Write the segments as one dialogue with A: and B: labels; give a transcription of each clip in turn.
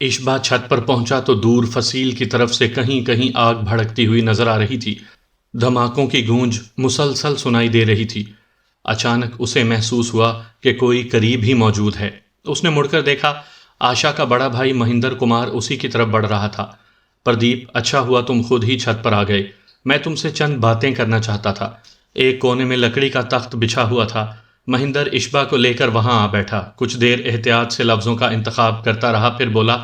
A: اشبا چھت پر پہنچا تو دور فصیل کی طرف سے کہیں کہیں آگ بھڑکتی ہوئی نظر آ رہی تھی۔ دھماکوں کی گونج مسلسل سنائی دے رہی تھی۔ اچانک اسے محسوس ہوا کہ کوئی قریب ہی موجود ہے۔ اس نے مڑ کر دیکھا، آشا کا بڑا بھائی مہندر کمار اسی کی طرف بڑھ رہا تھا۔ پردیپ، اچھا ہوا تم خود ہی چھت پر آ گئے، میں تم سے چند باتیں کرنا چاہتا تھا۔ ایک کونے میں لکڑی کا تخت بچھا ہوا تھا۔ مہندر اشبا کو لے کر وہاں آ بیٹھا، کچھ دیر احتیاط سے لفظوں کا انتخاب کرتا رہا، پھر بولا،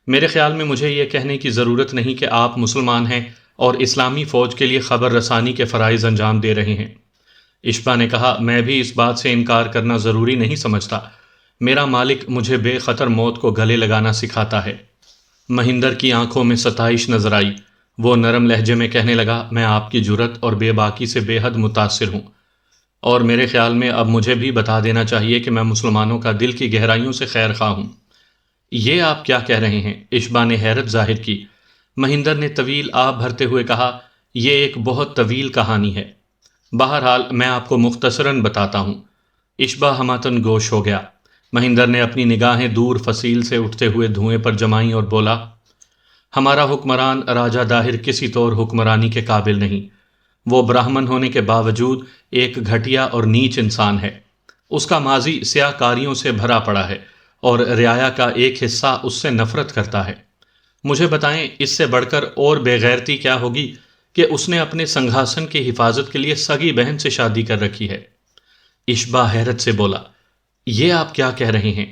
A: میرے خیال میں مجھے یہ کہنے کی ضرورت نہیں کہ آپ مسلمان ہیں اور اسلامی فوج کے لیے خبر رسانی کے فرائض انجام دے رہے ہیں۔ اشبا نے کہا، میں بھی اس بات سے انکار کرنا ضروری نہیں سمجھتا۔ میرا مالک مجھے بے خطر موت کو گلے لگانا سکھاتا ہے۔ مہندر کی آنکھوں میں ستائش نظر آئی۔ وہ نرم لہجے میں کہنے لگا، میں آپ کی جرأت اور بے باکی سے بے حد متاثر ہوں، اور میرے خیال میں اب مجھے بھی بتا دینا چاہیے کہ میں مسلمانوں کا دل کی گہرائیوں سے خیر خواہ ہوں۔ یہ آپ کیا کہہ رہے ہیں؟ اشبا نے حیرت ظاہر کی۔ مہندر نے طویل آہ بھرتے ہوئے کہا، یہ ایک بہت طویل کہانی ہے، بہرحال میں آپ کو مختصراً بتاتا ہوں۔ اشبا ہماتن گوش ہو گیا۔ مہندر نے اپنی نگاہیں دور فصیل سے اٹھتے ہوئے دھوئیں پر جمائیں اور بولا، ہمارا حکمران راجہ داہر کسی طور حکمرانی کے قابل نہیں۔ وہ برہمن ہونے کے باوجود ایک گھٹیا اور نیچ انسان ہے۔ اس کا ماضی سیاہ کاریوں سے بھرا پڑا ہے اور رعایا کا ایک حصہ اس سے نفرت کرتا ہے۔ مجھے بتائیں، اس سے بڑھ کر اور بے غیرتی کیا ہوگی کہ اس نے اپنے سنگھاسن کی حفاظت کے لیے سگی بہن سے شادی کر رکھی ہے۔ اشبا حیرت سے بولا، یہ آپ کیا کہہ رہے ہیں؟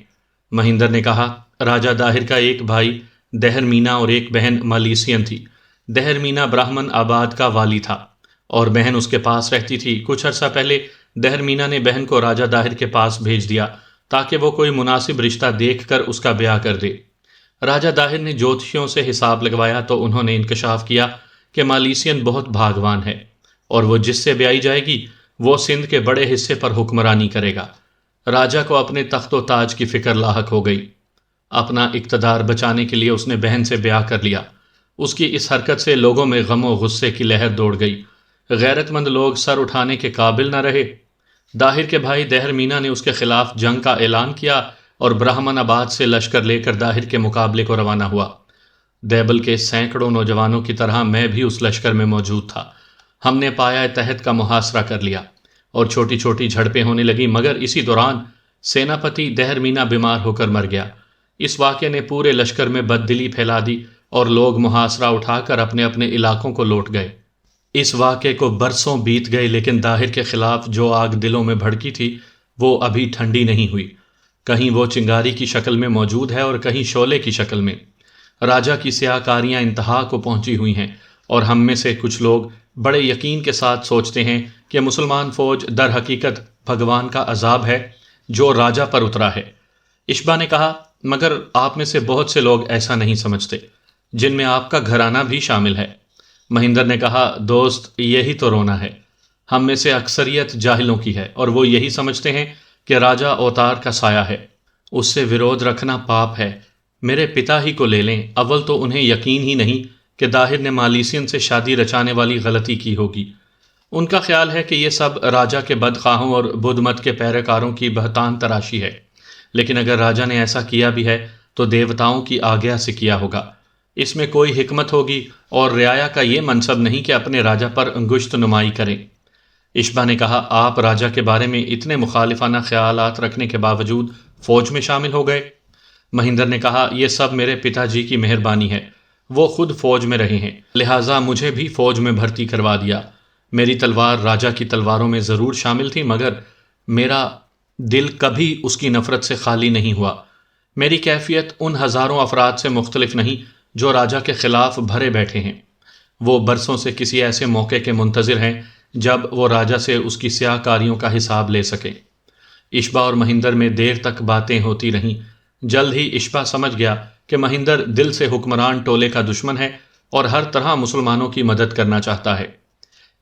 A: مہندر نے کہا، راجہ داہر کا ایک بھائی دہر مینا اور ایک بہن مالیسین تھی۔ دہر مینا براہمن آباد کا والی تھا اور بہن اس کے پاس رہتی تھی۔ کچھ عرصہ پہلے دہر مینا نے بہن کو راجہ داہر کے پاس بھیج دیا تاکہ وہ کوئی مناسب رشتہ دیکھ کر اس کا بیاہ کر دے۔ راجہ داہر نے جوتشیوں سے حساب لگوایا تو انہوں نے انکشاف کیا کہ مالیسین بہت بھاگوان ہے اور وہ جس سے بیائی جائے گی وہ سندھ کے بڑے حصے پر حکمرانی کرے گا۔ راجہ کو اپنے تخت و تاج کی فکر لاحق ہو گئی۔ اپنا اقتدار بچانے کے لیے اس نے بہن سے بیاہ کر لیا۔ اس کی اس حرکت سے لوگوں میں غم و غصے کی لہر دوڑ گئی۔ غیرت مند لوگ سر اٹھانے کے قابل نہ رہے۔ داہر کے بھائی دہر مینا نے اس کے خلاف جنگ کا اعلان کیا اور براہمن آباد سے لشکر لے کر داہر کے مقابلے کو روانہ ہوا۔ دیبل کے سینکڑوں نوجوانوں کی طرح میں بھی اس لشکر میں موجود تھا۔ ہم نے پایا تحت کا محاصرہ کر لیا اور چھوٹی چھوٹی جھڑپیں ہونے لگیں، مگر اسی دوران سیناپتی دہر مینا بیمار ہو کر مر گیا۔ اس واقعے نے پورے لشکر میں بددلی پھیلا دی اور لوگ محاصرہ اٹھا کر اپنے اپنے علاقوں کو لوٹ گئے۔ اس واقعے کو برسوں بیت گئے، لیکن داہر کے خلاف جو آگ دلوں میں بھڑکی تھی وہ ابھی ٹھنڈی نہیں ہوئی۔ کہیں وہ چنگاری کی شکل میں موجود ہے اور کہیں شعلے کی شکل میں۔ راجہ کی سیاہ کاریاں انتہا کو پہنچی ہوئی ہیں اور ہم میں سے کچھ لوگ بڑے یقین کے ساتھ سوچتے ہیں کہ مسلمان فوج در حقیقت بھگوان کا عذاب ہے جو راجہ پر اترا ہے۔ اشبا نے کہا، مگر آپ میں سے بہت سے لوگ ایسا نہیں سمجھتے، جن میں آپ کا گھرانہ بھی شامل ہے۔ مہندر نے کہا، دوست، یہی تو رونا ہے۔ ہم میں سے اکثریت جاہلوں کی ہے اور وہ یہی سمجھتے ہیں کہ راجہ اوتار کا سایہ ہے، اس سے ورودھ رکھنا پاپ ہے۔ میرے پتا ہی کو لے لیں، اول تو انہیں یقین ہی نہیں کہ داہر نے مالیسین سے شادی رچانے والی غلطی کی ہوگی۔ ان کا خیال ہے کہ یہ سب راجہ کے بدخواہوں اور بدھ مت کے پیروکاروں کی بہتان تراشی ہے، لیکن اگر راجہ نے ایسا کیا بھی ہے تو دیوتاؤں کی آگیا سے کیا ہوگا۔ اس میں کوئی حکمت ہوگی اور رعایا کا یہ منصب نہیں کہ اپنے راجہ پر انگشت نمائی کریں۔ اشبا نے کہا، آپ راجہ کے بارے میں اتنے مخالفانہ خیالات رکھنے کے باوجود فوج میں شامل ہو گئے۔ مہندر نے کہا، یہ سب میرے پتا جی کی مہربانی ہے، وہ خود فوج میں رہے ہیں، لہٰذا مجھے بھی فوج میں بھرتی کروا دیا۔ میری تلوار راجہ کی تلواروں میں ضرور شامل تھی، مگر میرا دل کبھی اس کی نفرت سے خالی نہیں ہوا۔ میری کیفیت ان ہزاروں افراد سے مختلف نہیں جو راجہ کے خلاف بھرے بیٹھے ہیں۔ وہ برسوں سے کسی ایسے موقع کے منتظر ہیں جب وہ راجہ سے اس کی سیاہ کاریوں کا حساب لے سکیں۔ اشبا اور مہندر میں دیر تک باتیں ہوتی رہیں۔ جلد ہی اشبا سمجھ گیا کہ مہندر دل سے حکمران ٹولے کا دشمن ہے اور ہر طرح مسلمانوں کی مدد کرنا چاہتا ہے۔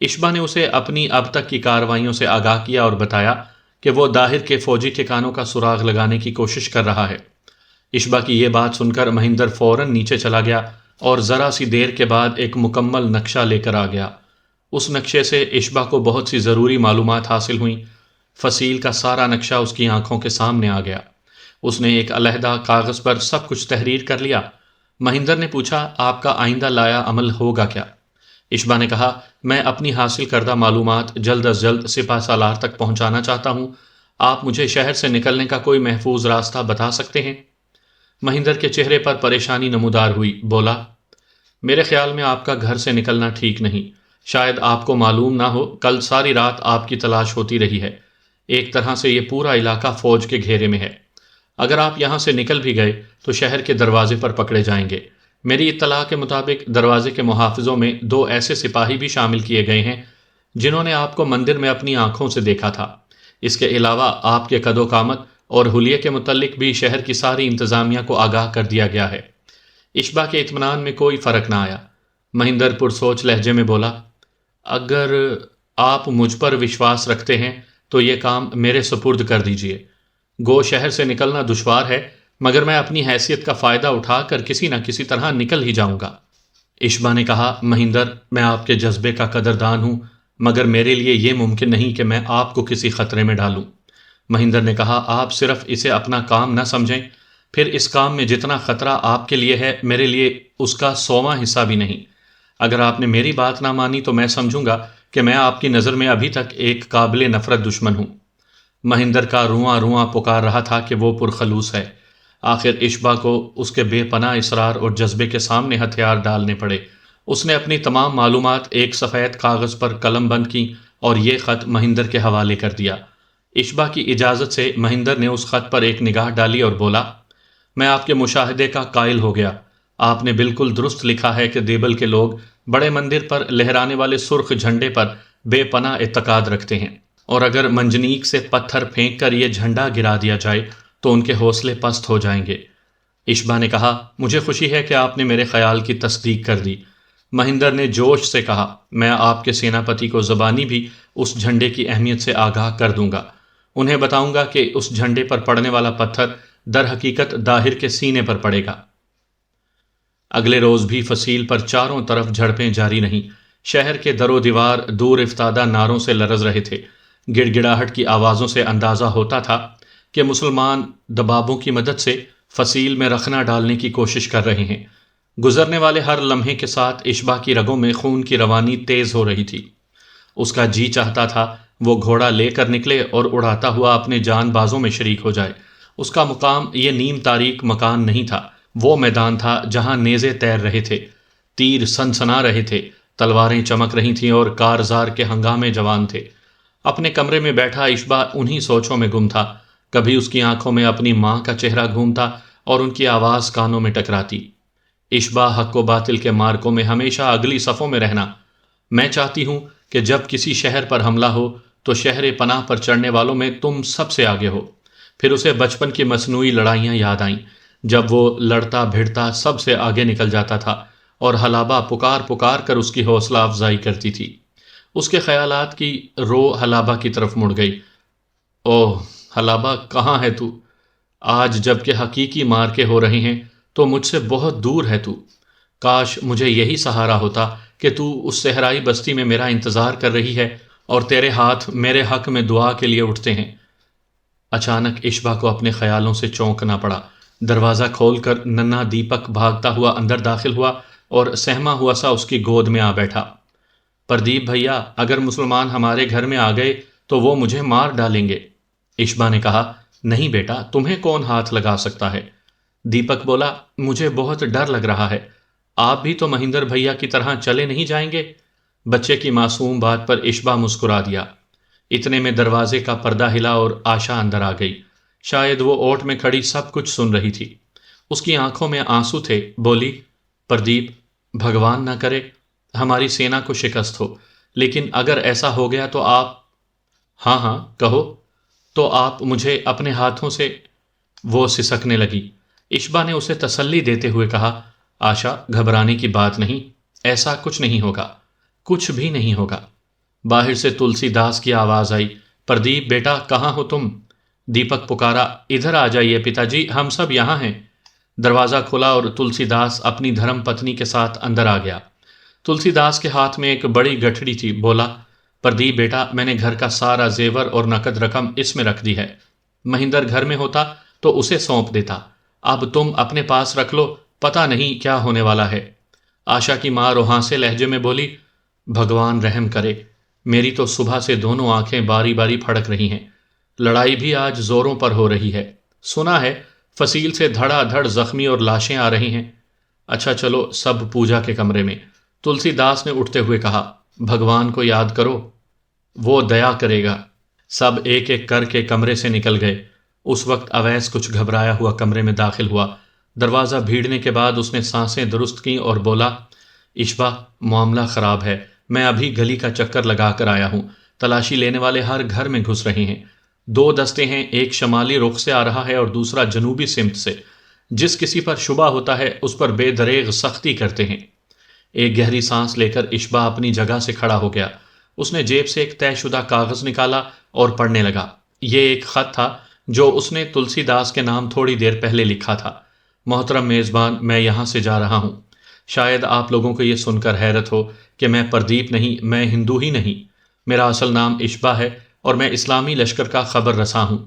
A: اشبا نے اسے اپنی اب تک کی کارروائیوں سے آگاہ کیا اور بتایا کہ وہ داہر کے فوجی ٹھکانوں کا سراغ لگانے کی کوشش کر رہا ہے۔ اشبا کی یہ بات سن کر مہندر فوراً نیچے چلا گیا اور ذرا سی دیر کے بعد ایک مکمل نقشہ لے کر آ گیا۔ اس نقشے سے اشبا کو بہت سی ضروری معلومات حاصل ہوئیں۔ فصیل کا سارا نقشہ اس کی آنکھوں کے سامنے آ گیا۔ اس نے ایک علیحدہ کاغذ پر سب کچھ تحریر کر لیا۔ مہندر نے پوچھا، آپ کا آئندہ لایا عمل ہوگا کیا؟ اشبا نے کہا، میں اپنی حاصل کردہ معلومات جلد از جلد سپہ سالار تک پہنچانا چاہتا ہوں۔ آپ مجھے شہر سے نکلنے کا کوئی محفوظ راستہ بتا سکتے ہیں؟ مہندر کے چہرے پر پریشانی نمودار ہوئی، بولا، میرے خیال میں آپ کا گھر سے نکلنا ٹھیک نہیں۔ شاید آپ کو معلوم نہ ہو، کل ساری رات آپ کی تلاش ہوتی رہی ہے۔ ایک طرح سے یہ پورا علاقہ فوج کے گھیرے میں ہے۔ اگر آپ یہاں سے نکل بھی گئے تو شہر کے دروازے پر پکڑے جائیں گے۔ میری اطلاع کے مطابق دروازے کے محافظوں میں 2 ایسے سپاہی بھی شامل کیے گئے ہیں جنہوں نے آپ کو مندر میں اپنی آنکھوں سے دیکھا تھا۔ اس کے علاوہ آپ کے قد و قامت اور حلیے کے متعلق بھی شہر کی ساری انتظامیہ کو آگاہ کر دیا گیا ہے۔ اشبا کے اطمینان میں کوئی فرق نہ آیا۔ مہندر پرسوچ لہجے میں بولا، اگر آپ مجھ پر وشواس رکھتے ہیں تو یہ کام میرے سپرد کر دیجئے۔ گو شہر سے نکلنا دشوار ہے، مگر میں اپنی حیثیت کا فائدہ اٹھا کر کسی نہ کسی طرح نکل ہی جاؤں گا۔ اشبا نے کہا، مہندر، میں آپ کے جذبے کا قدردان ہوں، مگر میرے لیے یہ ممکن نہیں کہ میں آپ کو کسی خطرے میں ڈالوں۔ مہندر نے کہا، آپ صرف اسے اپنا کام نہ سمجھیں، پھر اس کام میں جتنا خطرہ آپ کے لیے ہے میرے لیے اس کا 100واں حصہ بھی نہیں۔ اگر آپ نے میری بات نہ مانی تو میں سمجھوں گا کہ میں آپ کی نظر میں ابھی تک ایک قابل نفرت دشمن ہوں۔ مہندر کا رواں رواں پکار رہا تھا کہ وہ پرخلوص ہے۔ آخر اشبا کو اس کے بے پناہ اصرار اور جذبے کے سامنے ہتھیار ڈالنے پڑے۔ اس نے اپنی تمام معلومات ایک سفید کاغذ پر قلم بند کی اور یہ خط مہندر کے حوالے کر دیا۔ اشبا کی اجازت سے مہندر نے اس خط پر ایک نگاہ ڈالی اور بولا، میں آپ کے مشاہدے کا قائل ہو گیا۔ آپ نے بالکل درست لکھا ہے کہ دیبل کے لوگ بڑے مندر پر لہرانے والے سرخ جھنڈے پر بے پناہ اعتقاد رکھتے ہیں، اور اگر منجنیق سے پتھر پھینک کر یہ جھنڈا گرا دیا جائے تو ان کے حوصلے پست ہو جائیں گے۔ اشبا نے کہا، مجھے خوشی ہے کہ آپ نے میرے خیال کی تصدیق کر دی۔ مہندر نے جوش سے کہا، میں آپ کے سیناپتی کو زبانی بھی اس جھنڈے کی اہمیت سے آگاہ کر دوں گا۔ انہیں بتاؤں گا کہ اس جھنڈے پر پڑنے والا پتھر در حقیقت داہر کے سینے پر پڑے گا۔ اگلے روز بھی فصیل پر چاروں طرف جھڑپیں جاری رہیں۔ شہر کے در و دیوار دور افتادہ نعروں سے لرز رہے تھے۔ گڑ گڑاہٹ کی آوازوں سے اندازہ ہوتا تھا کہ مسلمان دبابوں کی مدد سے فصیل میں رخنہ ڈالنے کی کوشش کر رہے ہیں۔ گزرنے والے ہر لمحے کے ساتھ اشبا کی رگوں میں خون کی روانی تیز ہو رہی تھی۔ اس کا جی چاہتا تھا وہ گھوڑا لے کر نکلے اور اڑاتا ہوا اپنے جان بازوں میں شریک ہو جائے۔ اس کا مقام یہ نیم تاریک مکان نہیں تھا، وہ میدان تھا جہاں نیزے تیر رہے تھے، تیر سنسنا رہے تھے، تلواریں چمک رہی تھیں اور کارزار کے ہنگامے جوان تھے۔ اپنے کمرے میں بیٹھا اشبا انہی سوچوں میں گم تھا۔ کبھی اس کی آنکھوں میں اپنی ماں کا چہرہ گھومتا اور ان کی آواز کانوں میں ٹکراتی، اشبا، حق و باطل کے مارکوں میں ہمیشہ اگلی صفوں میں رہنا۔ میں چاہتی ہوں کہ جب کسی شہر پر حملہ ہو تو شہر پناہ پر چڑھنے والوں میں تم سب سے آگے ہو۔ پھر اسے بچپن کی مصنوعی لڑائیاں یاد آئیں جب وہ لڑتا بھیڑتا سب سے آگے نکل جاتا تھا اور حلابہ پکار پکار کر اس کی حوصلہ افزائی کرتی تھی۔ اس کے خیالات کی رو حلابہ کی طرف مڑ گئی۔ اوہ حلابہ، کہاں ہے تو؟ آج جب کہ حقیقی مارکے ہو رہے ہیں تو مجھ سے بہت دور ہے تو۔ کاش مجھے یہی سہارا ہوتا کہ تو اس صحرائی بستی میں میرا انتظار کر رہی ہے اور تیرے ہاتھ میرے حق میں دعا کے لیے اٹھتے ہیں۔ اچانک اشبا کو اپنے خیالوں سے چونکنا پڑا۔ دروازہ کھول کر ننھا دیپک بھاگتا ہوا اندر داخل ہوا اور سہما ہوا سا اس کی گود میں آ بیٹھا۔ پردیپ بھیا، اگر مسلمان ہمارے گھر میں آ گئے تو وہ مجھے مار ڈالیں گے۔ اشبا نے کہا، نہیں بیٹا، تمہیں کون ہاتھ لگا سکتا ہے؟ دیپک بولا، مجھے بہت ڈر لگ رہا ہے۔ آپ بھی تو مہندر بھیا کی طرح چلے نہیں جائیں گے؟ بچے کی معصوم بات پر اشبا مسکرا دیا۔ اتنے میں دروازے کا پردہ ہلا اور آشا اندر آ گئی۔ شاید وہ اوٹ میں کھڑی سب کچھ سن رہی تھی۔ اس کی آنکھوں میں آنسو تھے۔ بولی، پردیپ، بھگوان نہ کرے ہماری سینا کو شکست ہو، لیکن اگر ایسا ہو گیا تو آپ… ہاں ہاں کہو۔ تو آپ مجھے اپنے ہاتھوں سے… وہ سسکنے لگی۔ اشبا نے اسے تسلی دیتے ہوئے کہا، آشا، گھبرانے کی بات نہیں، ایسا کچھ نہیں ہوگا، کچھ بھی نہیں ہوگا۔ باہر سے تلسی داس کی آواز آئی، پردیپ بیٹا، کہاں ہو تم؟ دیپک پکارا، ادھر آ جائیے پتا جی، ہم سب یہاں ہیں۔ دروازہ کھلا اور تلسی داس اپنی دھرم پتنی کے ساتھ اندر آ گیا۔ تلسی داس کے ہاتھ میں ایک بڑی گٹھڑی تھی۔ بولا، پردیپ بیٹا، میں نے گھر کا سارا زیور اور نقد رقم اس میں رکھ دی ہے۔ مہندر گھر میں ہوتا تو اسے سونپ دیتا۔ اب تم اپنے پاس رکھ لو، پتہ نہیں کیا ہونے والا ہے۔ آشا کی ماں روحاں سے لہجے میں بولی، بھگوان رحم کرے، میری تو صبح سے دونوں آنکھیں باری باری پھڑک رہی ہیں، لڑائی بھی آج زوروں پر ہو رہی ہے، سنا ہے فصیل سے دھڑا دھڑ زخمی اور لاشیں آ رہی ہیں۔ اچھا چلو سب پوجا کے کمرے میں۔ تلسی داس نے اٹھتے ہوئے کہا، بھگوان کو یاد کرو، وہ دیا کرے گا۔ سب ایک ایک کر کے کمرے سے نکل گئے۔ اس وقت اویس کچھ گھبرایا ہوا کمرے میں داخل ہوا۔ دروازہ بھیڑنے کے بعد اس نے سانسیں درست کیں اور بولا، اشبا، معاملہ خراب ہے، میں ابھی گلی کا چکر لگا کر آیا ہوں، تلاشی لینے والے ہر گھر میں گھس رہے ہیں، 2 دستے ہیں، ایک شمالی رخ سے آ رہا ہے اور دوسرا جنوبی سمت سے، جس کسی پر شبہ ہوتا ہے اس پر بے دریغ سختی کرتے ہیں۔ ایک گہری سانس لے کر اشبا اپنی جگہ سے کھڑا ہو گیا۔ اس نے جیب سے ایک طے شدہ کاغذ نکالا اور پڑھنے لگا۔ یہ ایک خط تھا جو اس نے تلسی داس کے نام تھوڑی دیر پہلے لکھا تھا۔ محترم میزبان، میں یہاں سے جا رہا ہوں۔ شاید آپ لوگوں کو یہ سن کر حیرت ہو کہ میں پردیپ نہیں، میں ہندو ہی نہیں، میرا اصل نام اشبا ہے اور میں اسلامی لشکر کا خبر رساں ہوں۔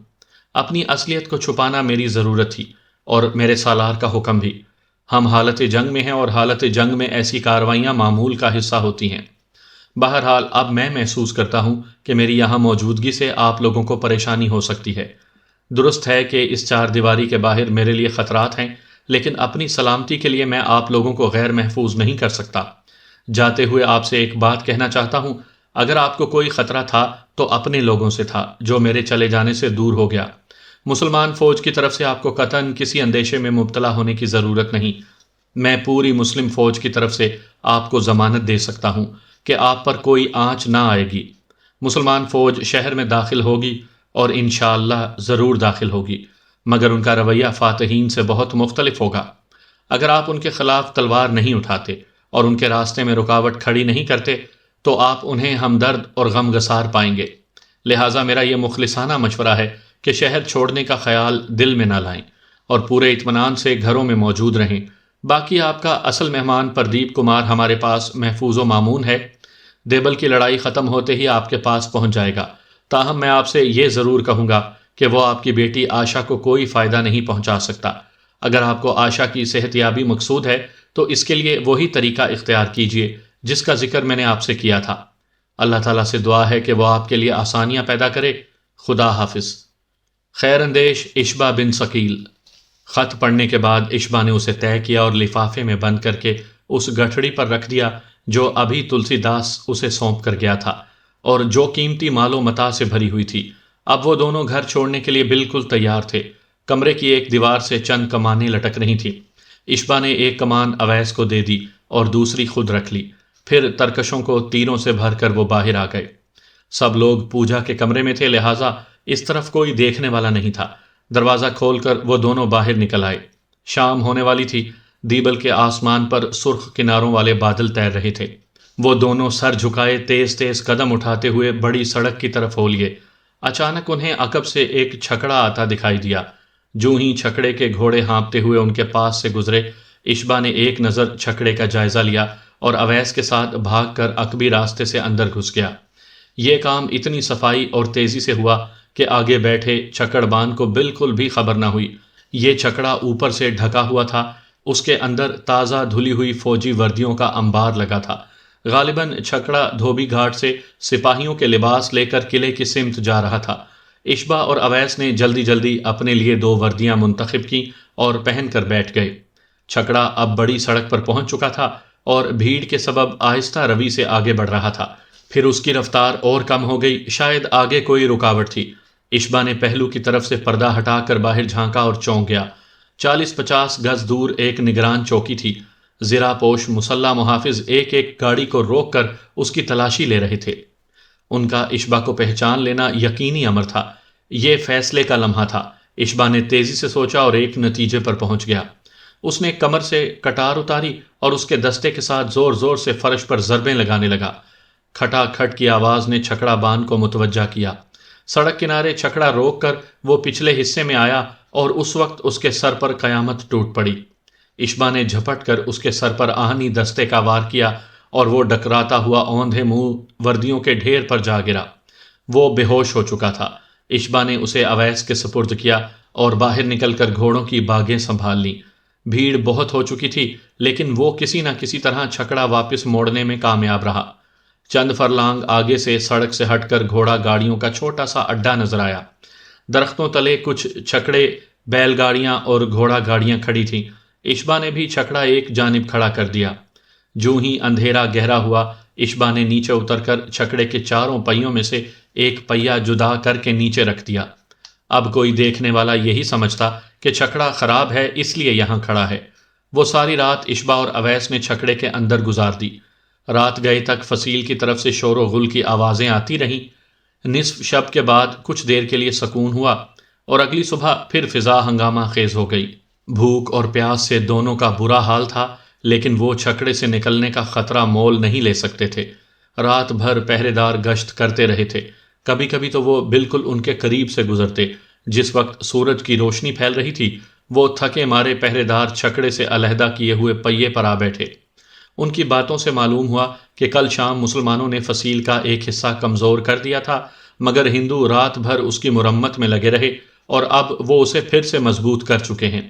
A: اپنی اصلیت کو چھپانا میری ضرورت تھی اور میرے سالار کا حکم بھی۔ ہم حالت جنگ میں ہیں اور حالت جنگ میں ایسی کارروائیاں معمول کا حصہ ہوتی ہیں۔ بہرحال اب میں محسوس کرتا ہوں کہ میری یہاں موجودگی سے آپ لوگوں کو پریشانی ہو سکتی ہے۔ درست ہے کہ اس 4 دیواری کے باہر میرے لیے خطرات ہیں، لیکن اپنی سلامتی کے لیے میں آپ لوگوں کو غیر محفوظ نہیں کر سکتا۔ جاتے ہوئے آپ سے ایک بات کہنا چاہتا ہوں، اگر آپ کو کوئی خطرہ تھا تو اپنے لوگوں سے تھا جو میرے چلے جانے سے دور ہو گیا۔ مسلمان فوج کی طرف سے آپ کو قطعاً کسی اندیشے میں مبتلا ہونے کی ضرورت نہیں۔ میں پوری مسلم فوج کی طرف سے آپ کو ضمانت دے سکتا ہوں کہ آپ پر کوئی آنچ نہ آئے گی۔ مسلمان فوج شہر میں داخل ہوگی اور انشاءاللہ ضرور داخل ہوگی، مگر ان کا رویہ فاتحین سے بہت مختلف ہوگا۔ اگر آپ ان کے خلاف تلوار نہیں اٹھاتے اور ان کے راستے میں رکاوٹ کھڑی نہیں کرتے تو آپ انہیں ہمدرد اور غم گسار پائیں گے۔ لہٰذا میرا یہ مخلصانہ مشورہ ہے کہ شہر چھوڑنے کا خیال دل میں نہ لائیں اور پورے اطمینان سے گھروں میں موجود رہیں۔ باقی آپ کا اصل مہمان پردیپ کمار ہمارے پاس محفوظ و مامون ہے، دیبل کی لڑائی ختم ہوتے ہی آپ کے پاس پہنچ جائے گا۔ تاہم میں آپ سے یہ ضرور کہوں گا کہ وہ آپ کی بیٹی آشا کو کوئی فائدہ نہیں پہنچا سکتا۔ اگر آپ کو آشا کی صحت یابی مقصود ہے تو اس کے لیے وہی طریقہ اختیار کیجیے جس کا ذکر میں نے آپ سے کیا تھا۔ اللہ تعالیٰ سے دعا ہے کہ وہ آپ کے لیے آسانیاں پیدا کرے۔ خدا حافظ۔ خیر اندیش اشبا بن ثقیل۔ خط پڑھنے کے بعد اشبا نے اسے طے کیا اور لفافے میں بند کر کے اس گٹھڑی پر رکھ دیا جو ابھی تلسی داس اسے سونپ کر گیا تھا اور جو قیمتی مال و متاع سے بھری ہوئی تھی۔ اب وہ دونوں گھر چھوڑنے کے لیے بالکل تیار تھے۔ کمرے کی ایک دیوار سے چند کمانیں لٹک رہی تھیں۔ اشبا نے ایک کمان اویس کو دے دی اور دوسری خود رکھ لی، پھر ترکشوں کو تیروں سے بھر کر وہ باہر آ گئے۔ سب لوگ پوجا کے کمرے میں تھے، لہٰذا اس طرف کوئی دیکھنے والا نہیں تھا۔ دروازہ کھول کر وہ دونوں باہر نکل آئے۔ شام ہونے والی تھی، دیبل کے آسمان پر سرخ کناروں والے بادل تیر رہے تھے۔ وہ دونوں سر جھکائے تیز تیز قدم اٹھاتے ہوئے بڑی سڑک کی طرف ہو لیے۔ اچانک انہیں عقب سے ایک چھکڑا آتا دکھائی دیا۔ جو ہی چھکڑے کے گھوڑے ہانپتے ہوئے ان کے پاس سے گزرے، اشبا نے ایک نظر چھکڑے کا جائزہ لیا اور اویس کے ساتھ بھاگ کر عقبی راستے سے اندر گھس گیا۔ یہ کام اتنی صفائی اور تیزی سے ہوا کہ آگے بیٹھے چھکڑ بان کو بالکل بھی خبر نہ ہوئی۔ یہ چھکڑا اوپر سے ڈھکا ہوا تھا، اس کے اندر تازہ دھلی ہوئی فوجی وردیوں کا انبار لگا تھا۔ غالباً چھکڑا دھوبی گھاٹ سے سپاہیوں کے لباس لے کر قلعے کی سمت جا رہا تھا۔ اشبا اور اویس نے جلدی جلدی اپنے لیے 2 وردیاں منتخب کیں اور پہن کر بیٹھ گئے۔ چھکڑا اب بڑی سڑک پر پہنچ چکا تھا اور بھیڑ کے سبب آہستہ روی سے آگے بڑھ رہا تھا۔ پھر اس کی رفتار اور کم ہو گئی، شاید آگے کوئی رکاوٹ تھی۔ اشبا نے پہلو کی طرف سے پردہ ہٹا کر باہر جھانکا اور چونک گیا۔ 40-50 گز دور ایک نگران چوکی تھی۔ زرہ پوش مسلح محافظ ایک ایک گاڑی کو روک کر اس کی تلاشی لے رہے تھے۔ ان کا اشبا کو پہچان لینا یقینی امر تھا۔ یہ فیصلے کا لمحہ تھا۔ اشبا نے تیزی سے سوچا اور ایک نتیجے پر پہنچ گیا۔ اس نے کمر سے کٹار اتاری اور اس کے دستے کے ساتھ زور زور سے فرش پر ضربیں لگانے لگا۔ کھٹا کھٹ کی آواز نے چھکڑا بان کو متوجہ کیا۔ سڑک کنارے چھکڑا روک کر وہ پچھلے حصے میں آیا اور اس وقت اس کے سر پر قیامت ٹوٹ پڑی۔ اشبا نے جھپٹ کر اس کے سر پر آہنی دستے کا وار کیا اور وہ ڈکراتا ہوا اوندھے منہ وردیوں کے ڈھیر پر جا گرا۔ وہ بے ہوش ہو چکا تھا۔ اشبا نے اسے اویس کے سپرد کیا اور باہر نکل کر گھوڑوں کی باگیں سنبھال لیں۔ بھیڑ بہت ہو چکی تھی، لیکن وہ کسی نہ کسی طرح چھکڑا واپس موڑنے میں کامیاب رہا۔ چند فرلانگ آگے سے سڑک سے ہٹ کر گھوڑا گاڑیوں کا چھوٹا سا اڈا نظر آیا۔ درختوں تلے کچھ چھکڑے، بیل گاڑیاں اور گھوڑا گاڑیاں کھڑی تھیں۔ اشبا نے بھی چھکڑا ایک جانب کھڑا کر دیا۔ جو ہی اندھیرا گہرا ہوا، اشبا نے نیچے اتر کر چھکڑے کے چاروں پہیوں میں سے ایک پہیا جدا کر کے نیچے رکھ دیا۔ اب کوئی دیکھنے والا یہی سمجھتا کہ چھکڑا خراب ہے، اس لیے یہاں کھڑا ہے۔ وہ ساری رات اشبا اور اویس نے چھکڑے کے اندر گزار دی۔ رات گئے تک فصیل کی طرف سے شور و غل کی آوازیں آتی رہیں۔ نصف شب کے بعد کچھ دیر کے لیے سکون ہوا، اور اگلی صبح پھر فضا ہنگامہ خیز ہو گئی۔ بھوک اور پیاس سے دونوں کا برا حال تھا، لیکن وہ چھکڑے سے نکلنے کا خطرہ مول نہیں لے سکتے تھے۔ رات بھر پہرے دار گشت کرتے رہے تھے۔ کبھی کبھی تو وہ بالکل ان کے قریب سے گزرتے۔ جس وقت سورج کی روشنی پھیل رہی تھی، وہ تھکے مارے پہرے دار چھکڑے سے علیحدہ کیے ہوئے پہیے پر آ بیٹھے۔ ان کی باتوں سے معلوم ہوا کہ کل شام مسلمانوں نے فصیل کا ایک حصہ کمزور کر دیا تھا، مگر ہندو رات بھر اس کی مرمت میں لگے رہے اور اب وہ اسے پھر سے مضبوط کر چکے ہیں۔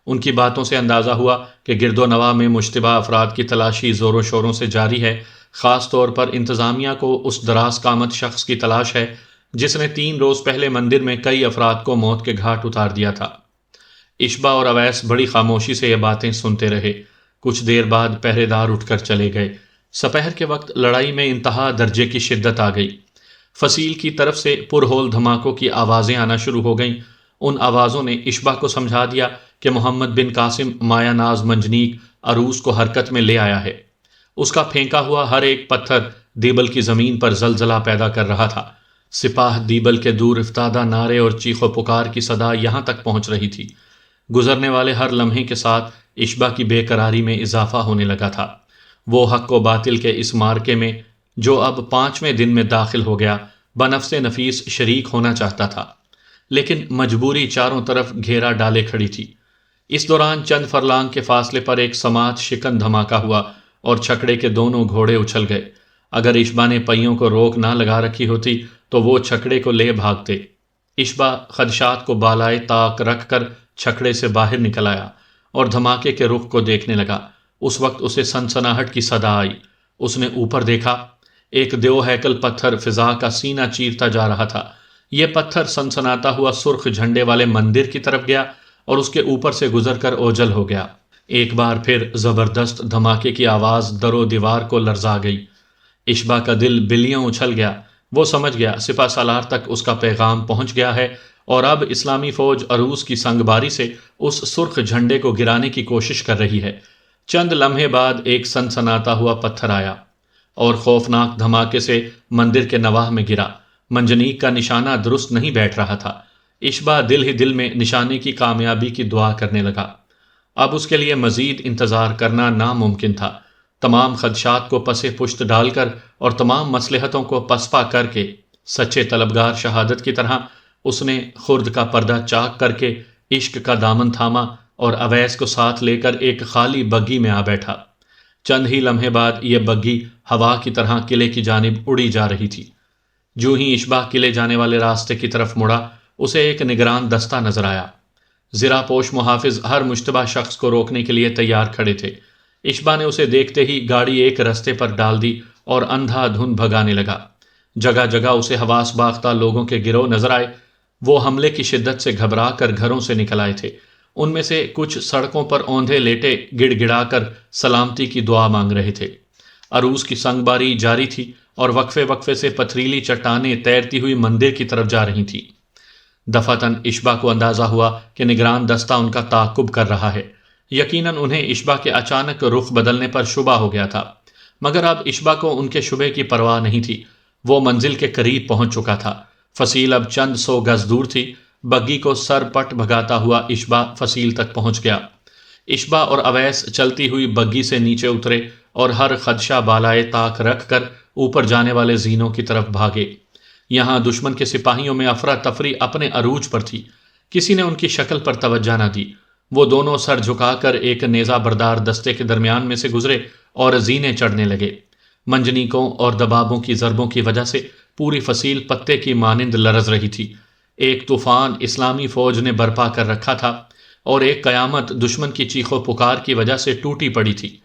A: ان کی باتوں سے اندازہ ہوا کہ گرد و نواح میں مشتبہ افراد کی تلاشی زور و شوروں سے جاری ہے۔ خاص طور پر انتظامیہ کو اس دراز قامت شخص کی تلاش ہے جس نے 3 روز پہلے مندر میں کئی افراد کو موت کے گھاٹ اتار دیا تھا۔ اشبا اور اویس بڑی خاموشی سے یہ باتیں سنتے رہے۔ کچھ دیر بعد پہرے دار اٹھ کر چلے گئے۔ سپہر کے وقت لڑائی میں انتہا درجے کی شدت آ گئی۔ فصیل کی طرف سے پرہول دھماکوں کی آوازیں آنا شروع ہو گئیں۔ ان آوازوں نے اشبا کو سمجھا دیا کہ محمد بن قاسم مایا ناز منجنیق عروس کو حرکت میں لے آیا ہے۔ اس کا پھینکا ہوا ہر ایک پتھر دیبل کی زمین پر زلزلہ پیدا کر رہا تھا۔ سپاہ دیبل کے دور افتادہ نعرے اور چیخ و پکار کی صدا یہاں تک پہنچ رہی تھی۔ گزرنے والے ہر لمحے کے ساتھ اشبا کی بے قراری میں اضافہ ہونے لگا تھا۔ وہ حق و باطل کے اس مارکے میں جو اب 5ویں دن میں داخل ہو گیا، بنفس نفیس شریک ہونا چاہتا تھا، لیکن مجبوری چاروں طرف گھیرا ڈالے کھڑی تھی۔ اس دوران چند فرلانگ کے فاصلے پر ایک سماعت شکن دھماکہ ہوا اور چھکڑے کے دونوں گھوڑے اچھل گئے۔ اگر اشبا نے پہیوں کو روک نہ لگا رکھی ہوتی تو وہ چھکڑے کو لے بھاگتے۔ اشبا خدشات کو بالائے طاق رکھ کر چھکڑے سے باہر نکل آیا اور دھماکے کے رخ کو دیکھنے لگا۔ اس وقت اسے سنسناہٹ کی صدا آئی۔ اس نے اوپر دیکھا۔ ایک دیو ہیکل پتھر فضا کا سینہ چیرتا جا رہا تھا۔ یہ پتھر سنسناتا ہوا سرخ جھنڈے والے مندر کی طرف گیا اور اس کے اوپر سے گزر کر اوجھل ہو گیا۔ ایک بار پھر زبردست دھماکے کی آواز در و دیوار کو لرزا گئی۔ اشبا کا دل بلیوں اچھل گیا۔ وہ سمجھ گیا سپہ سالار تک اس کا پیغام پہنچ گیا ہے اور اب اسلامی فوج عروس کی سنگباری سے اس سرخ جھنڈے کو گرانے کی کوشش کر رہی ہے۔ چند لمحے بعد ایک سنسناتا ہوا پتھر آیا اور خوفناک دھماکے سے مندر کے نواح میں گرا۔ منجنیق کا نشانہ درست نہیں بیٹھ رہا تھا۔ اشبا دل ہی دل میں نشانے کی کامیابی کی دعا کرنے لگا۔ اب اس کے لیے مزید انتظار کرنا ناممکن تھا۔ تمام خدشات کو پس پشت ڈال کر اور تمام مصلحتوں کو پسپا کر کے، سچے طلبگار شہادت کی طرح اس نے خرد کا پردہ چاک کر کے عشق کا دامن تھاما اور اویس کو ساتھ لے کر ایک خالی بگی میں آ بیٹھا۔ چند ہی لمحے بعد یہ بگی ہوا کی طرح قلعے کی جانب اڑی جا رہی تھی۔ جو ہی اشبا قلعے جانے والے راستے کی طرف مڑا، اسے ایک نگران دستہ نظر آیا۔ زرہ پوش محافظ ہر مشتبہ شخص کو روکنے کے لیے تیار کھڑے تھے۔ اشبا نے اسے دیکھتے ہی گاڑی ایک رستے پر ڈال دی اور اندھا دھند بھگانے لگا۔ جگہ جگہ اسے حواس باختہ لوگوں کے گروہ نظر آئے۔ وہ حملے کی شدت سے گھبرا کر گھروں سے نکل آئے تھے۔ ان میں سے کچھ سڑکوں پر اوندھے لیٹے گڑ گڑا کر سلامتی کی دعا مانگ رہے تھے۔ عروس کی سنگباری جاری تھی اور وقفے وقفے سے پتھریلی چٹانیں تیرتی ہوئی مندر کی طرف جا رہی تھیں۔ دفعتاً اشبا کو اندازہ ہوا کہ نگران دستہ ان کا تعاقب کر رہا ہے۔ یقیناً انہیں اشبا کے اچانک رخ بدلنے پر شبہ ہو گیا تھا، مگر اب اشبا کو ان کے شبے کی پرواہ نہیں تھی۔ وہ منزل کے قریب پہنچ چکا تھا۔ فصیل اب چند 100 گز دور تھی۔ بگی کو سر پٹ بھگاتا ہوا اشبا فصیل تک پہنچ گیا۔ اشبا اور اویس چلتی ہوئی بگی سے نیچے اترے اور ہر خدشہ بالائے طاق رکھ کر اوپر جانے والے زینوں کی طرف بھاگے۔ یہاں دشمن کے سپاہیوں میں افراتفری اپنے عروج پر تھی۔ کسی نے ان کی شکل پر توجہ نہ دی۔ وہ دونوں سر جھکا کر ایک نیزہ بردار دستے کے درمیان میں سے گزرے اور زینے چڑھنے لگے۔ منجنیقوں اور دبابوں کی ضربوں کی وجہ سے پوری فصیل پتے کی مانند لرز رہی تھی۔ ایک طوفان اسلامی فوج نے برپا کر رکھا تھا اور ایک قیامت دشمن کی چیخ و پکار کی وجہ سے ٹوٹی پڑی تھی۔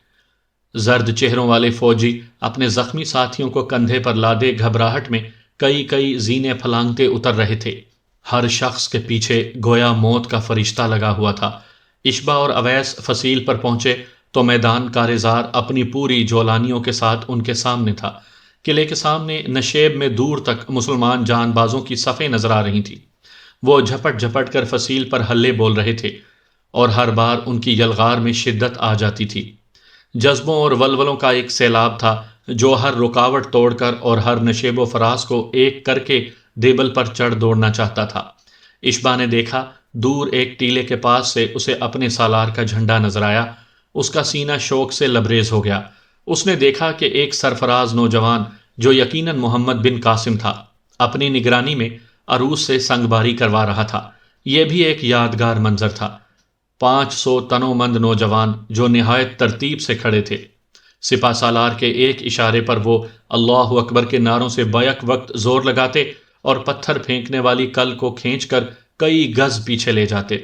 A: زرد چہروں والے فوجی اپنے زخمی ساتھیوں کو کندھے پر لادے گھبراہٹ میں کئی کئی زینے پھلانگتے اتر رہے تھے۔ ہر شخص کے پیچھے گویا موت کا فرشتہ لگا ہوا تھا۔ اشبا اور اویس فصیل پر پہنچے تو میدان کارزار اپنی پوری جولانیوں کے ساتھ ان کے سامنے تھا۔ قلعے کے سامنے نشیب میں دور تک مسلمان جان بازوں کی صفیں نظر آ رہی تھیں۔ وہ جھپٹ جھپٹ کر فصیل پر حلے بول رہے تھے اور ہر بار ان کی یلغار میں شدت آ جاتی تھی۔ جذبوں اور ولولوں کا ایک سیلاب تھا جو ہر رکاوٹ توڑ کر اور ہر نشیب و فراز کو ایک کر کے دیبل پر چڑھ دوڑنا چاہتا تھا۔ اشبا نے دیکھا دور ایک ٹیلے کے پاس سے اسے اپنے سالار کا جھنڈا نظر آیا۔ اس کا سینہ شوق سے لبریز ہو گیا۔ اس نے دیکھا کہ ایک سرفراز نوجوان جو یقیناً محمد بن قاسم تھا اپنی نگرانی میں عروس سے سنگ باری کروا رہا تھا۔ یہ بھی ایک یادگار منظر تھا۔ 500 تنو مند نوجوان جو نہایت ترتیب سے کھڑے تھے۔ سپہ سالار کے ایک اشارے پر وہ اللہ اکبر کے نعروں سے بیک وقت زور لگاتے اور پتھر پھینکنے والی کل کو کھینچ کر کئی گز پیچھے لے جاتے۔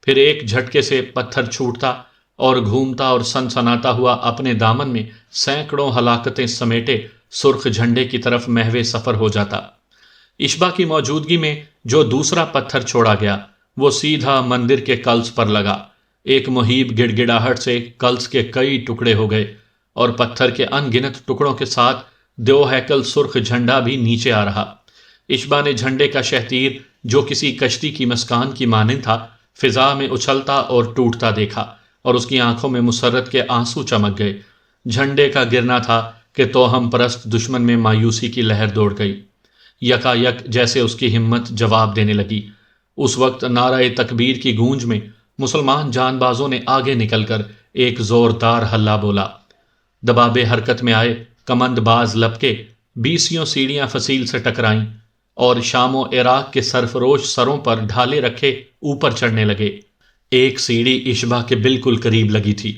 A: پھر ایک جھٹکے سے پتھر چھوٹتا اور گھومتا اور سنسناتا ہوا اپنے دامن میں سینکڑوں ہلاکتیں سمیٹے سرخ جھنڈے کی طرف محو سفر ہو جاتا۔ اشبا کی موجودگی میں جو دوسرا پتھر چھوڑا گیا وہ سیدھا مندر کے کلس پر لگا۔ ایک مہیب گڑ گڑاہٹ سے کلس کے کئی ٹکڑے ہو گئے اور پتھر کے ان گنت ٹکڑوں کے ساتھ دیو ہیکل سرخ جھنڈا بھی نیچے آ رہا۔ اشبا نے جھنڈے کا شہتیر جو کسی کشتی کی مسکان کی مانند تھا فضا میں اچھلتا اور ٹوٹتا دیکھا اور اس کی آنکھوں میں مسرت کے آنسو چمک گئے۔ جھنڈے کا گرنا تھا کہ توہم پرست دشمن میں مایوسی کی لہر دوڑ گئی۔ یکا یک جیسے اس کی ہمت جواب دینے لگی۔ اس وقت نعرہ تکبیر کی گونج میں مسلمان جان بازوں نے آگے نکل کر ایک زوردار ہلہ بولا۔ دبابے حرکت میں آئے، کمند باز لپکے، 20 سیڑھیاں فصیل سے ٹکرائیں اور شام و عراق کے سرفروش سروں پر ڈھالے رکھے اوپر چڑھنے لگے۔ ایک سیڑھی اشبا کے بالکل قریب لگی تھی۔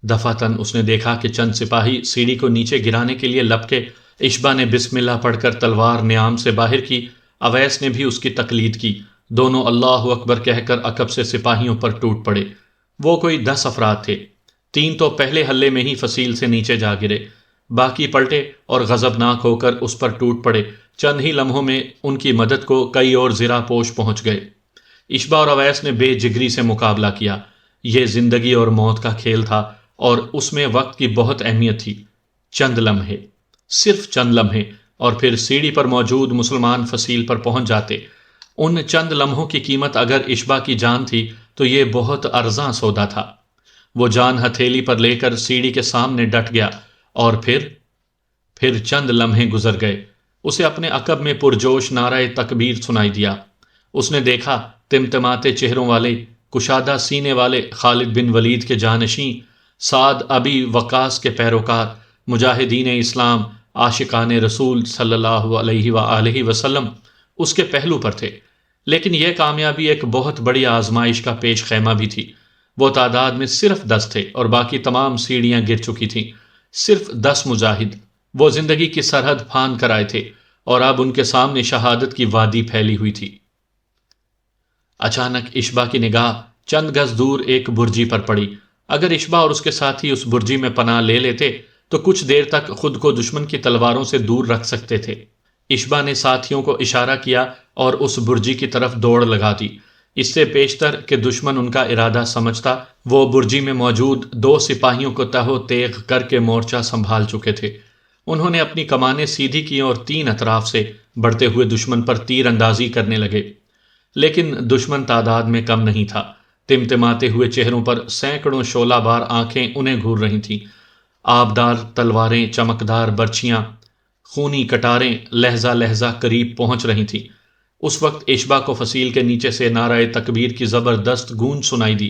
A: دفعتاً اس نے دیکھا کہ چند سپاہی سیڑھی کو نیچے گرانے کے لیے لپکے۔ اشبا نے بسم اللہ پڑھ کر تلوار نیام سے باہر کی۔ اویس نے بھی اس کی تقلید کی۔ دونوں اللہ اکبر کہہ کر عقب سے سپاہیوں پر ٹوٹ پڑے۔ وہ کوئی 10 افراد تھے۔ 3 تو پہلے حلے میں ہی فصیل سے نیچے جا گرے، باقی پلٹے اور غضبناک ہو کر اس پر ٹوٹ پڑے۔ چند ہی لمحوں میں ان کی مدد کو کئی اور زرہ پوش پہنچ گئے۔ اشبا اور اویس نے بے جگری سے مقابلہ کیا۔ یہ زندگی اور موت کا کھیل تھا اور اس میں وقت کی بہت اہمیت تھی۔ چند لمحے، صرف چند لمحے، اور پھر سیڑھی پر موجود مسلمان فصیل پر پہنچ جاتے۔ ان چند لمحوں کی قیمت اگر اشبا کی جان تھی تو یہ بہت ارزاں سودا تھا۔ وہ جان ہتھیلی پر لے کر سیڑھی کے سامنے ڈٹ گیا اور پھر چند لمحے گزر گئے۔ اسے اپنے عقب میں پرجوش نعرہ تکبیر سنائی دیا۔ اس نے دیکھا تمتماتے چہروں والے، کشادہ سینے والے خالد بن ولید کے جانشین، سعد ابی وقاص کے پیروکار، مجاہدین اسلام، عاشقان رسول صلی اللہ علیہ وآلہ وسلم اس کے پہلو پر تھے۔ لیکن یہ کامیابی ایک بہت بڑی آزمائش کا پیش خیمہ بھی تھی۔ وہ تعداد میں صرف 10 تھے اور باقی تمام سیڑھیاں گر چکی تھیں۔ صرف 10 مجاہد وہ زندگی کی سرحد پھان کر آئے تھے اور اب ان کے سامنے شہادت کی وادی پھیلی ہوئی تھی۔ اچانک اشبا کی نگاہ چند گز دور ایک برجی پر پڑی۔ اگر اشبا اور اس کے ساتھی اس برجی میں پناہ لے لیتے تو کچھ دیر تک خود کو دشمن کی تلواروں سے دور رکھ سکتے تھے۔ اشبا نے ساتھیوں کو اشارہ کیا اور اس برجی کی طرف دوڑ لگا دی۔ اس سے پیشتر کہ دشمن ان کا ارادہ سمجھتا، وہ برجی میں موجود 2 سپاہیوں کو تہو تیغ کر کے مورچہ سنبھال چکے تھے۔ انہوں نے اپنی کمانیں سیدھی کی اور 3 اطراف سے بڑھتے ہوئے دشمن پر تیر اندازی کرنے لگے۔ لیکن دشمن تعداد میں کم نہیں تھا۔ تمتماتے ہوئے چہروں پر سینکڑوں شعلہ بار آنکھیں انہیں گھور رہی تھیں۔ آبدار تلواریں، چمکدار برچھیاں، خونی کٹاریں لہجہ لہجہ قریب پہنچ رہی تھیں۔ اس وقت اشبا کو فصیل کے نیچے سے نعرہ تکبیر کی زبردست گونج سنائی دی۔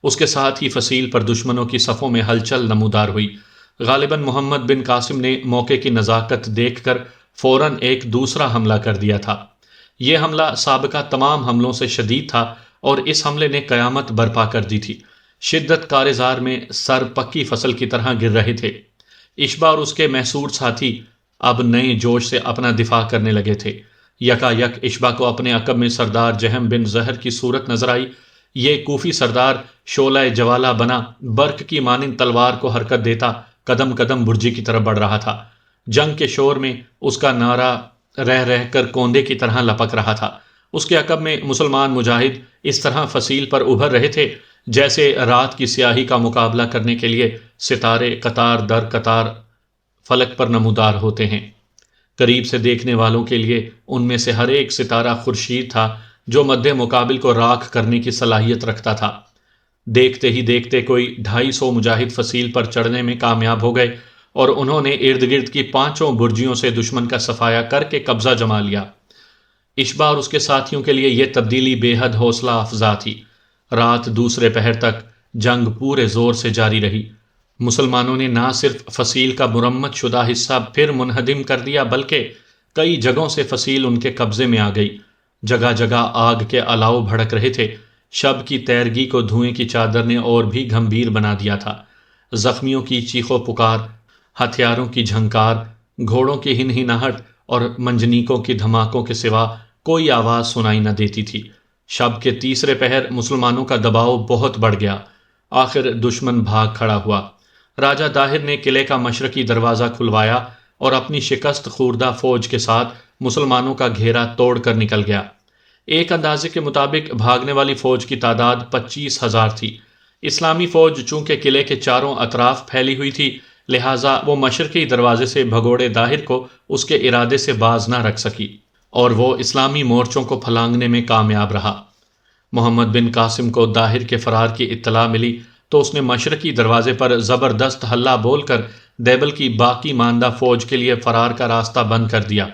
A: اس کے ساتھ ہی فصیل پر دشمنوں کی صفوں میں ہلچل نمودار ہوئی۔ غالباً محمد بن قاسم نے موقع کی نزاکت دیکھ کر فوراً ایک دوسرا حملہ کر دیا تھا۔ یہ حملہ سابقہ تمام حملوں سے شدید تھا اور اس حملے نے قیامت برپا کر دی تھی۔ شدت کارزار میں سر پکی فصل کی طرح گر رہے تھے۔ اشبا اور اس کے محصور ساتھی اب نئے جوش سے اپنا دفاع کرنے لگے تھے۔ یکا یک اشبا کو اپنے عقب میں سردار جہم بن زہر کی صورت نظر آئی۔ یہ کوفی سردار شعلہ جوالہ بنا برق کی مانند تلوار کو حرکت دیتا قدم قدم برجی کی طرف بڑھ رہا تھا۔ جنگ کے شور میں اس کا نعرہ رہ رہ کر کوندے کی طرح لپک رہا تھا۔ اس کے عقب میں مسلمان مجاہد اس طرح فصیل پر ابھر رہے تھے جیسے رات کی سیاہی کا مقابلہ کرنے کے لیے ستارے قطار در قطار فلک پر نمودار ہوتے ہیں۔ قریب سے دیکھنے والوں کے لیے ان میں سے ہر ایک ستارہ خورشید تھا جو مد مقابل کو راکھ کرنے کی صلاحیت رکھتا تھا۔ دیکھتے ہی دیکھتے کوئی 250 مجاہد فصیل پر چڑھنے میں کامیاب ہو گئے اور انہوں نے ارد گرد کی 5 برجیوں سے دشمن کا صفایا کر کے قبضہ جما لیا۔ اشبا اور اس کے ساتھیوں کے لیے یہ تبدیلی بے حد حوصلہ افزا تھی۔ رات دوسرے پہر تک جنگ پورے زور سے جاری رہی۔ مسلمانوں نے نہ صرف فصیل کا مرمت شدہ حصہ پھر منہدم کر دیا بلکہ کئی جگہوں سے فصیل ان کے قبضے میں آ گئی۔ جگہ جگہ آگ کے الاؤ بھڑک رہے تھے۔ شب کی تیرگی کو دھوئیں کی چادر نے اور بھی گھمبیر بنا دیا تھا۔ زخمیوں کی چیخ و پکار، ہتھیاروں کی جھنکار، گھوڑوں کی ہنہناہٹ اور منجنیکوں کی دھماکوں کے سوا کوئی آواز سنائی نہ دیتی تھی۔ شب کے تیسرے پہر مسلمانوں کا دباؤ بہت بڑھ گیا۔ آخر دشمن بھاگ کھڑا ہوا۔ راجہ طاہر نے قلعے کا مشرقی دروازہ کھلوایا اور اپنی شکست خوردہ فوج کے ساتھ مسلمانوں کا گھیرا توڑ کر نکل گیا۔ ایک اندازے کے مطابق بھاگنے والی فوج کی تعداد 25,000 تھی۔ اسلامی فوج چونکہ قلعے کے چاروں اطراف پھیلی ہوئی تھی لہٰذا وہ مشرقی دروازے سے بھگوڑے داہر کو اس کے ارادے سے باز نہ رکھ سکی اور وہ اسلامی مورچوں کو پھلانگنے میں کامیاب رہا۔ محمد بن قاسم کو داہر کے فرار کی اطلاع ملی تو اس نے مشرقی دروازے پر زبردست ہلہ بول کر دیبل کی باقی ماندہ فوج کے لیے فرار کا راستہ بند کر دیا۔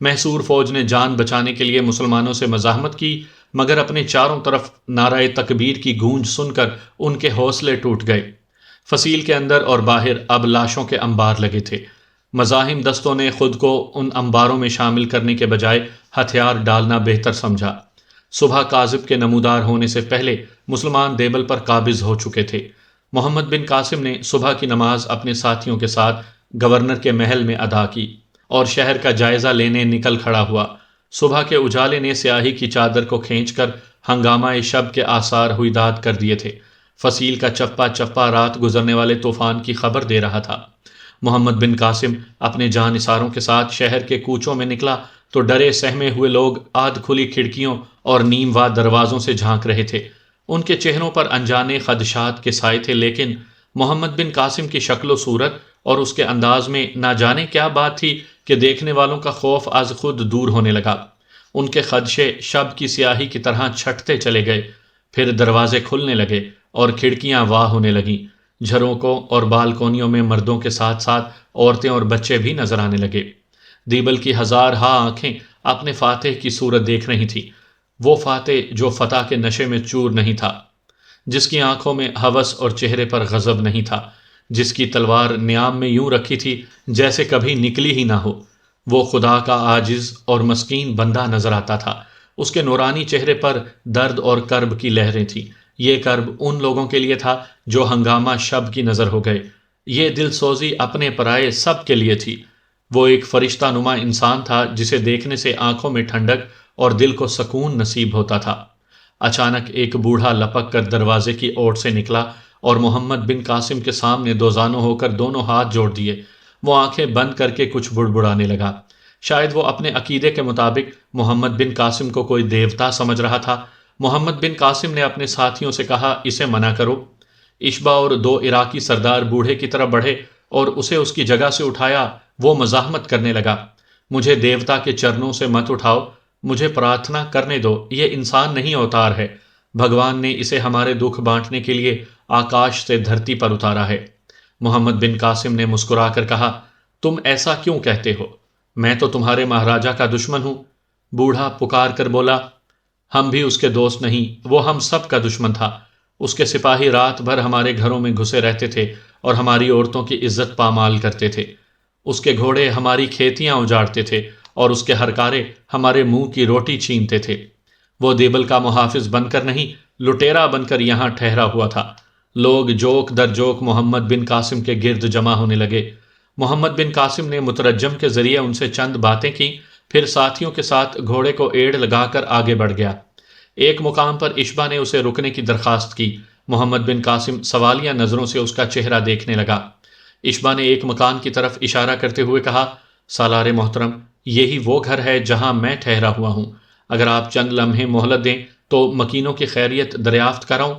A: محصور فوج نے جان بچانے کے لیے مسلمانوں سے مزاحمت کی مگر اپنے چاروں طرف نعرہ تکبیر کی گونج سن کر ان کے حوصلے ٹوٹ گئے۔ فصیل کے اندر اور باہر اب لاشوں کے انبار لگے تھے۔ مزاحم دستوں نے خود کو ان انباروں میں شامل کرنے کے بجائے ہتھیار ڈالنا بہتر سمجھا۔ صبح کاذب کے نمودار ہونے سے پہلے مسلمان دیبل پر قابض ہو چکے تھے۔ محمد بن قاسم نے صبح کی نماز اپنے ساتھیوں کے ساتھ گورنر کے محل میں ادا کی اور شہر کا جائزہ لینے نکل کھڑا ہوا۔ صبح کے اجالے نے سیاہی کی چادر کو کھینچ کر ہنگامہ شب کے آثار ہویداد کر دیے تھے۔ فصیل کا چپا چپا رات گزرنے والے طوفان کی خبر دے رہا تھا۔ محمد بن قاسم اپنے جان نثاروں کے ساتھ شہر کے کوچوں میں نکلا تو ڈرے سہمے ہوئے لوگ آدھ کھلی کھڑکیوں اور نیم وا دروازوں سے جھانک رہے تھے۔ ان کے چہروں پر انجانے خدشات کے سائے تھے لیکن محمد بن قاسم کی شکل و صورت اور اس کے انداز میں نہ جانے کیا بات تھی کہ دیکھنے والوں کا خوف از خود دور ہونے لگا۔ ان کے خدشے شب کی سیاہی کی طرح چھٹتے چلے گئے۔ پھر دروازے کھلنے لگے اور کھڑکیاں واہ ہونے لگیں۔ جھروکوں اور بالکونیوں میں مردوں کے ساتھ ساتھ عورتیں اور بچے بھی نظر آنے لگے۔ دیبل کی ہزارہا آنکھیں اپنے فاتح کی صورت دیکھ رہی تھیں۔ وہ فاتح جو فتح کے نشے میں چور نہیں تھا، جس کی آنکھوں میں ہوس اور چہرے پر غضب نہیں تھا، جس کی تلوار نیام میں یوں رکھی تھی جیسے کبھی نکلی ہی نہ ہو۔ وہ خدا کا عاجز اور مسکین بندہ نظر آتا تھا۔ اس کے نورانی چہرے پر درد اور کرب کی لہریں تھیں۔ یہ کرب ان لوگوں کے لیے تھا جو ہنگامہ شب کی نظر ہو گئے۔ یہ دل سوزی اپنے پرائے سب کے لیے تھی۔ وہ ایک فرشتہ نما انسان تھا جسے دیکھنے سے آنکھوں میں ٹھنڈک اور دل کو سکون نصیب ہوتا تھا۔ اچانک ایک بوڑھا لپک کر دروازے کی اوٹ سے نکلا اور محمد بن قاسم کے سامنے دوزانوں ہو کر دونوں ہاتھ جوڑ دیے۔ وہ آنکھیں بند کر کے کچھ بڑبڑانے لگا۔ شاید وہ اپنے عقیدے کے مطابق محمد بن قاسم کو کوئی دیوتا سمجھ رہا تھا۔ محمد بن قاسم نے اپنے ساتھیوں سے کہا، اسے منع کرو۔ اشبا اور 2 عراقی سردار بوڑھے کی طرف بڑھے اور اسے اس کی جگہ سے اٹھایا۔ وہ مزاحمت کرنے لگا، مجھے دیوتا کے چرنوں سے مت اٹھاؤ، مجھے پرارتھنا کرنے دو، یہ انسان نہیں اوتار ہے۔ بھگوان نے اسے ہمارے دکھ بانٹنے کے لیے آکاش سے دھرتی پر اتارا ہے۔ محمد بن قاسم نے مسکرا کر کہا، تم ایسا کیوں کہتے ہو؟ میں تو تمہارے مہاراجہ کا دشمن ہوں۔ بوڑھا پکار کر بولا، ہم بھی اس کے دوست نہیں، وہ ہم سب کا دشمن تھا۔ اس کے سپاہی رات بھر ہمارے گھروں میں گھسے رہتے تھے اور ہماری عورتوں کی عزت پامال کرتے تھے۔ اس کے گھوڑے ہماری کھیتیاں اجاڑتے تھے اور اس کے ہرکارے ہمارے منہ کی روٹی چھینتے تھے۔ وہ دیبل کا محافظ بن کر نہیں، لٹیرا بن کر یہاں ٹھہرا ہوا تھا۔ لوگ جوک در جوک محمد بن قاسم کے گرد جمع ہونے لگے۔ محمد بن قاسم نے مترجم کے ذریعے ان سے چند باتیں کی پھر ساتھیوں کے ساتھ گھوڑے کو ایڑ لگا کر آگے بڑھ گیا۔ ایک مقام پر اشبا نے اسے رکنے کی درخواست کی۔ محمد بن قاسم سوالیہ نظروں سے اس کا چہرہ دیکھنے لگا۔ اشبا نے ایک مکان کی طرف اشارہ کرتے ہوئے کہا، سالار محترم، یہی وہ گھر ہے جہاں میں ٹھہرا ہوا ہوں۔ اگر آپ چند لمحے مہلت دیں تو مکینوں کی خیریت دریافت کراؤں۔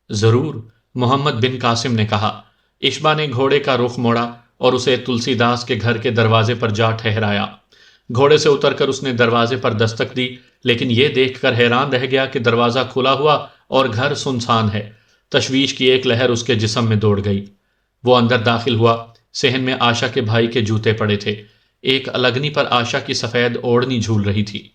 A: ضرور، محمد بن قاسم نے کہا۔ اشبا نے گھوڑے کا رخ موڑا اور اسے تلسی داس کے گھر کے دروازے پر جا ٹھہرایا۔ گھوڑے سے اتر کر اس نے دروازے پر دستک دی، لیکن یہ دیکھ کر حیران رہ گیا کہ دروازہ کھلا ہوا اور گھر سنسان ہے۔ تشویش کی ایک لہر اس کے جسم میں دوڑ گئی۔ وہ اندر داخل ہوا۔ صحن میں آشا کے بھائی کے جوتے پڑے تھے۔ ایک الگنی پر آشا کی سفید اوڑھنی جھول رہی تھی۔